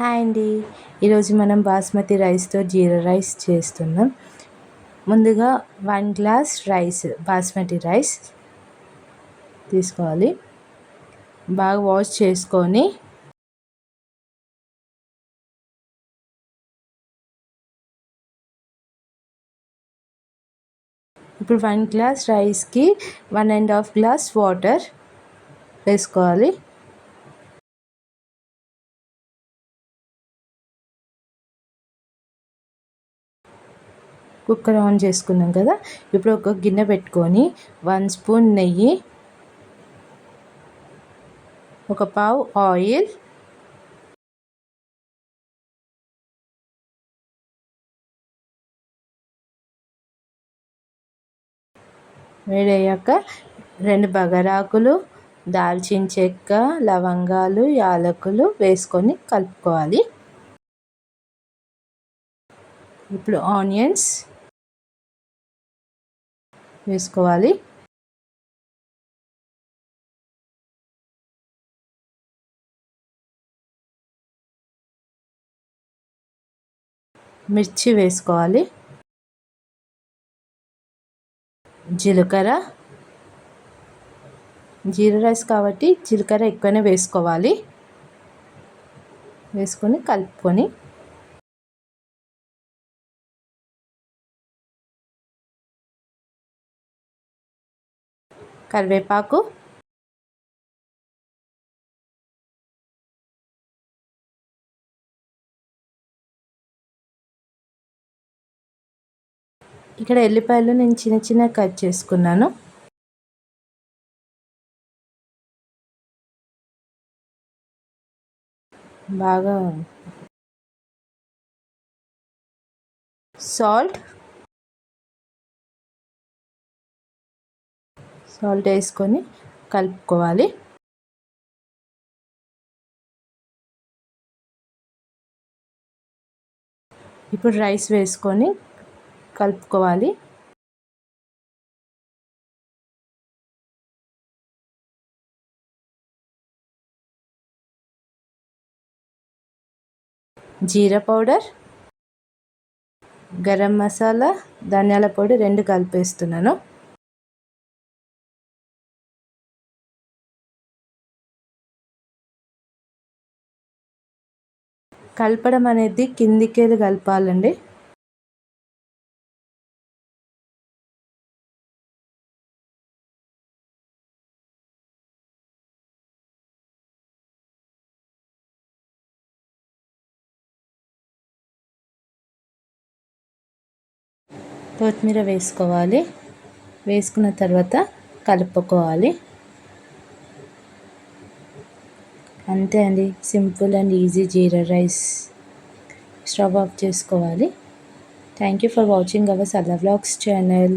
Hi అండి. ఈరోజు మనం బాస్మతి రైస్తో జీరా రైస్ చేస్తున్నాం. ముందుగా 1 గ్లాస్ రైస్, బాస్మతి రైస్ తీసుకోవాలి. బాగా వాష్ చేసుకొని ఇప్పుడు 1 గ్లాస్ రైస్కి 1.5 గ్లాస్ వాటర్ వేసుకోవాలి. కుక్కర్ ఆన్ చేసుకున్నాం కదా. ఇప్పుడు ఒక గిన్నె పెట్టుకొని 1 స్పూన్ నెయ్యి, ఒక పావు ఆయిల్, వేడయ్యాక 2 బగారాకులు, దాల్చిన చెక్క, లవంగాలు, యాలకులు వేసుకొని కలుపుకోవాలి. ఇప్పుడు ఆనియన్స్ వేసుకోవాలి. మిర్చి వేసుకోవాలి. జీలకర్ర, జీరా రైస్ కాబట్టి జీలకర్ర ఎక్కువనే వేసుకోవాలి. వేసుకొని కలుపుకొని కరివేపాకు, ఇక్కడ ఎల్లిపాయలు నేను చిన్న చిన్న కట్ చేసుకున్నాను. బాగా సాల్ట్ వేసుకొని కలుపుకోవాలి. ఇప్పుడు రైస్ వేసుకొని కలుపుకోవాలి. జీరా పౌడర్, గరం మసాలా, ధనియాల పొడి 2 కలిపేస్తున్నాను. కలపడం అనేది కిందికేది కలపాలండి. కొత్తిమీర వేసుకోవాలి. వేసుకున్న తర్వాత కలుపుకోవాలి. అంతే అండి, simple and easy jeera rice. Stove off చేసుకోవాలి. Thank you for watching our Salla vlogs channel.